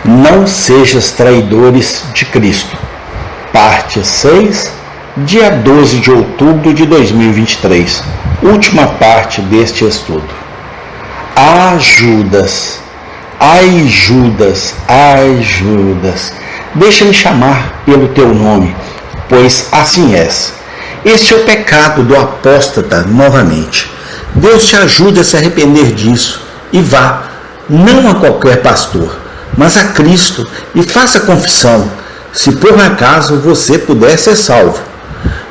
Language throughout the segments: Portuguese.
Não sejas traidores de Cristo. Parte 6, dia 12 de outubro de 2023. Última parte deste estudo. Ah, Judas! Ai, Judas! Ai, Judas! Deixa-me chamar pelo teu nome, pois assim és. Este é o pecado do apóstata novamente. Deus te ajude a se arrepender disso e vá, não a qualquer pastor, mas a Cristo, e faça confissão, se por acaso você puder ser salvo.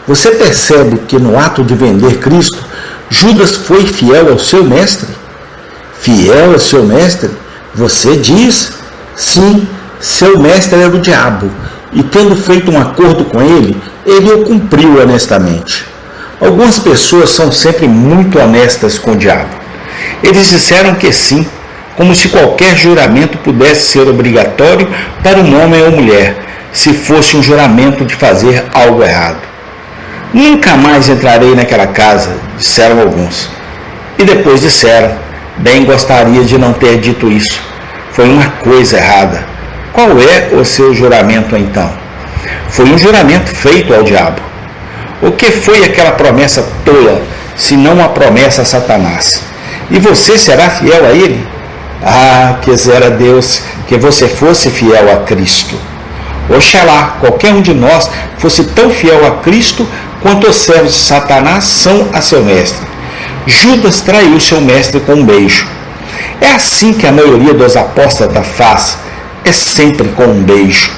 Você percebe que no ato de vender Cristo, Judas foi fiel ao seu mestre? Fiel ao seu mestre? Você diz? Sim, seu mestre era o diabo, e tendo feito um acordo com ele o cumpriu honestamente. Algumas pessoas são sempre muito honestas com o diabo. Eles disseram que sim, como se qualquer juramento pudesse ser obrigatório para um homem ou mulher, se fosse um juramento de fazer algo errado. Nunca mais entrarei naquela casa, disseram alguns. E depois disseram, bem gostaria de não ter dito isso. Foi uma coisa errada. Qual é o seu juramento então? Foi um juramento feito ao diabo. O que foi aquela promessa tola, se não a promessa a Satanás? E você será fiel a ele? Ah, quisera Deus que você fosse fiel a Cristo. Oxalá qualquer um de nós fosse tão fiel a Cristo quanto os servos de Satanás são a seu mestre. Judas traiu seu mestre com um beijo. É assim que a maioria dos apóstatas faz, é sempre com um beijo.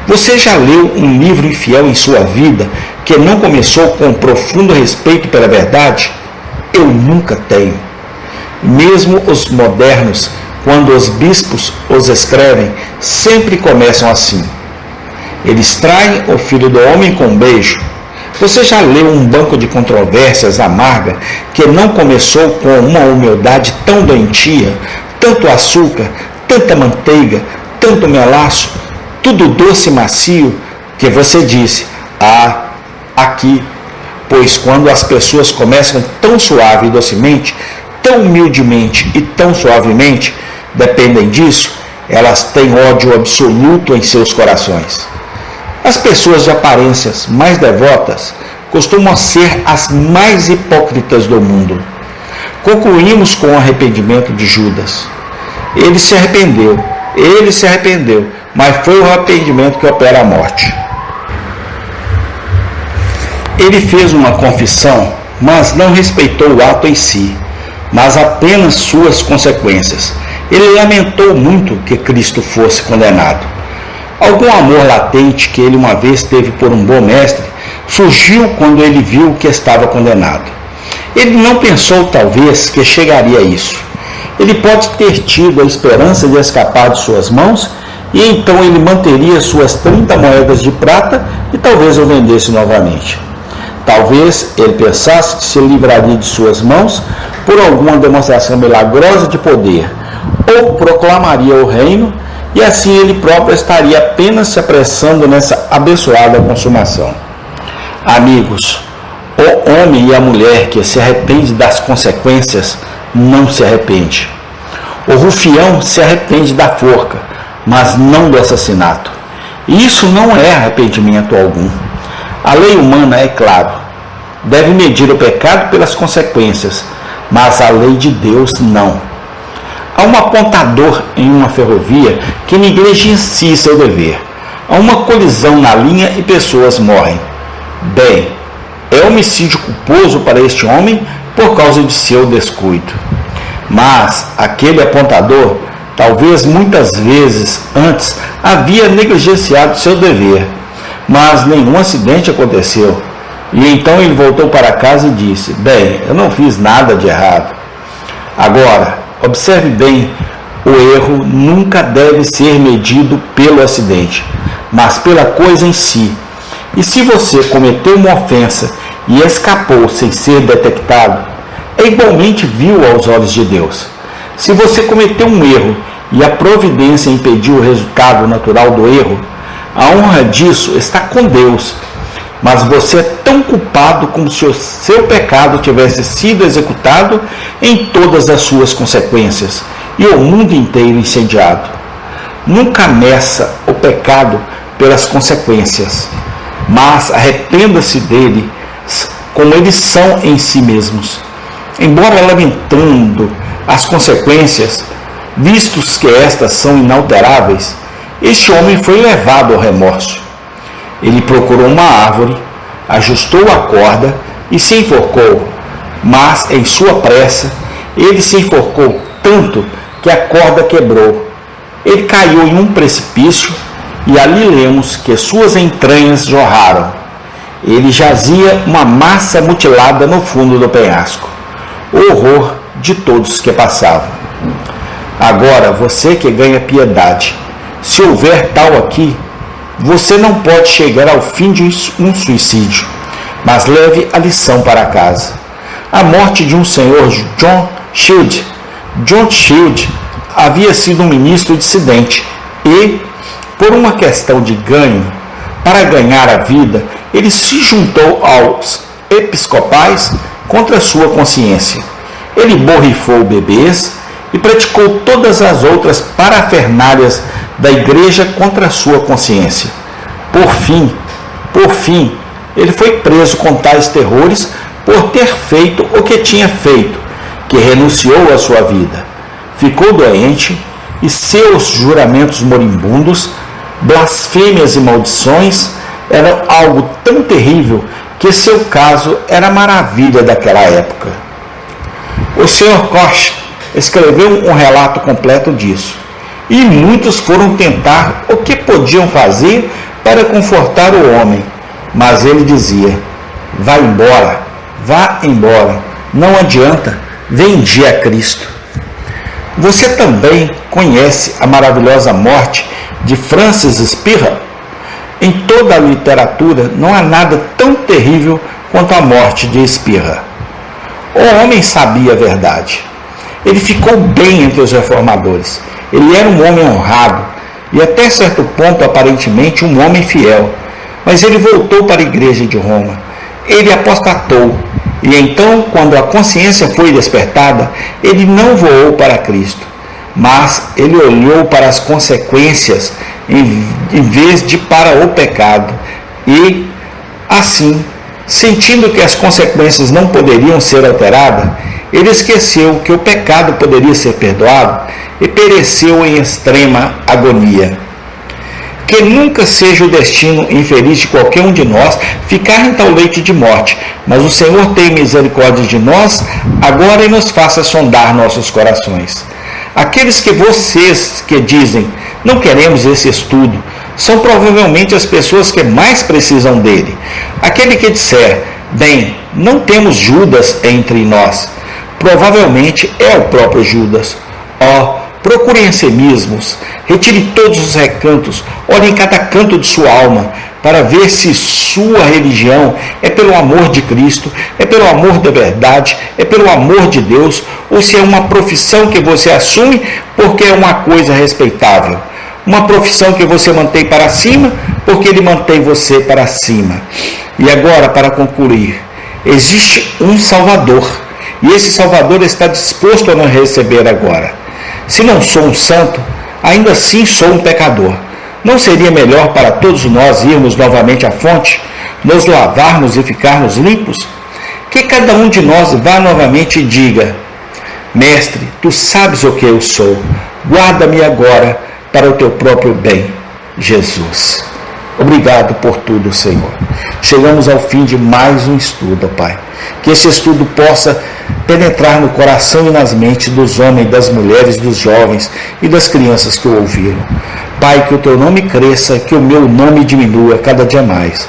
Você já leu um livro infiel em sua vida que não começou com profundo respeito pela verdade? Eu nunca tenho. Mesmo os modernos, quando os bispos os escrevem, sempre começam assim. Eles traem o Filho do Homem com um beijo. Você já leu um banco de controvérsias amarga que não começou com uma humildade tão doentia, tanto açúcar, tanta manteiga, tanto melaço, tudo doce e macio, que você disse, ah, aqui, pois quando as pessoas começam tão suave e docemente, tão humildemente e tão suavemente, dependem disso, elas têm ódio absoluto em seus corações. As pessoas de aparências mais devotas costumam ser as mais hipócritas do mundo. Concluímos com o arrependimento de Judas. Ele se arrependeu, mas foi o arrependimento que opera a morte. Ele fez uma confissão, mas não respeitou o ato em si, mas apenas suas consequências. Ele lamentou muito que Cristo fosse condenado. Algum amor latente que ele uma vez teve por um bom mestre surgiu quando ele viu que estava condenado. Ele não pensou, talvez, que chegaria a isso. Ele pode ter tido a esperança de escapar de suas mãos e então ele manteria suas 30 moedas de prata e talvez o vendesse novamente. Talvez ele pensasse que se livraria de suas mãos por alguma demonstração milagrosa de poder, ou proclamaria o reino, e assim ele próprio estaria apenas se apressando nessa abençoada consumação. Amigos, o homem e a mulher que se arrepende das consequências não se arrepende. O rufião se arrepende da forca, mas não do assassinato. E isso não é arrependimento algum. A lei humana, é claro, deve medir o pecado pelas consequências, mas a lei de Deus não. Há um apontador em uma ferrovia que negligencia seu dever. Há uma colisão na linha e pessoas morrem. Bem, é homicídio culposo para este homem por causa de seu descuido. Mas aquele apontador, talvez muitas vezes antes, havia negligenciado seu dever. Mas nenhum acidente aconteceu. E então ele voltou para casa e disse, bem, eu não fiz nada de errado. Agora, observe bem, o erro nunca deve ser medido pelo acidente, mas pela coisa em si. E se você cometeu uma ofensa e escapou sem ser detectado, é igualmente vil aos olhos de Deus. Se você cometeu um erro e a providência impediu o resultado natural do erro, a honra disso está com Deus. Mas você é tão culpado como se o seu pecado tivesse sido executado em todas as suas consequências e o mundo inteiro incendiado. nunca meça o pecado pelas consequências, mas arrependa-se dele como eles são em si mesmos. Embora lamentando as consequências, vistos que estas são inalteráveis, este homem foi levado ao remorso. Ele procurou uma árvore, ajustou a corda e se enforcou, mas em sua pressa ele se enforcou tanto que a corda quebrou. Ele caiu em um precipício e ali lemos que suas entranhas jorraram. Ele jazia uma massa mutilada no fundo do penhasco. O horror de todos que passavam. Agora, você que ganha piedade, se houver tal aqui, você não pode chegar ao fim de um suicídio, mas leve a lição para casa. A morte de um senhor John Shield. John Shield havia sido um ministro dissidente e, por uma questão de ganho, para ganhar a vida, ele se juntou aos episcopais contra sua consciência. Ele borrifou bebês e praticou todas as outras parafernálias da igreja contra sua consciência. Por fim, ele foi preso com tais terrores por ter feito o que tinha feito, que renunciou à sua vida. Ficou doente e seus juramentos moribundos, blasfêmias e maldições eram algo tão terrível que seu caso era a maravilha daquela época. O Sr. Koch escreveu um relato completo disso, e muitos foram tentar o que podiam fazer para confortar o homem, mas ele dizia: vá embora, não adianta, vendi a Cristo. Você também conhece a maravilhosa morte de Francis Spira? Em toda a literatura não há nada tão terrível quanto a morte de Spira. O homem sabia a verdade. Ele ficou bem entre os reformadores. Ele era um homem honrado e até certo ponto aparentemente um homem fiel. Mas ele voltou para a igreja de Roma. Ele apostatou. E então, quando a consciência foi despertada, ele não voou para Cristo, mas ele olhou para as consequências em vez de para o pecado. E, assim, sentindo que as consequências não poderiam ser alteradas, ele esqueceu que o pecado poderia ser perdoado e pereceu em extrema agonia. Que nunca seja o destino infeliz de qualquer um de nós ficar em tal leito de morte, mas o Senhor tem misericórdia de nós agora e nos faça sondar nossos corações. Aqueles que vocês que dizem, não queremos esse estudo, são provavelmente as pessoas que mais precisam dele. Aquele que disser, bem, não temos Judas entre nós, provavelmente é o próprio Judas. Procurem a si mesmos, retire todos os recantos, olhe em cada canto de sua alma, para ver se sua religião é pelo amor de Cristo, é pelo amor da verdade, é pelo amor de Deus, ou se é uma profissão que você assume porque é uma coisa respeitável. Uma profissão que você mantém para cima porque ele mantém você para cima. E agora, para concluir, existe um Salvador, e esse Salvador está disposto a nos receber agora. Se não sou um santo, ainda assim sou um pecador. Não seria melhor para todos nós irmos novamente à fonte, nos lavarmos e ficarmos limpos? Que cada um de nós vá novamente e diga: Mestre, tu sabes o que eu sou, guarda-me agora para o teu próprio bem, Jesus. Obrigado por tudo, Senhor. Chegamos ao fim de mais um estudo, Pai. Que esse estudo possa penetrar no coração e nas mentes dos homens, das mulheres, dos jovens e das crianças que o ouviram. Pai, que o teu nome cresça, que o meu nome diminua cada dia mais.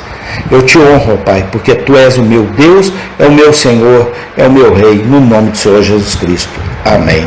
Eu te honro, Pai, porque tu és o meu Deus, é o meu Senhor, é o meu Rei, no nome do Senhor Jesus Cristo. Amém.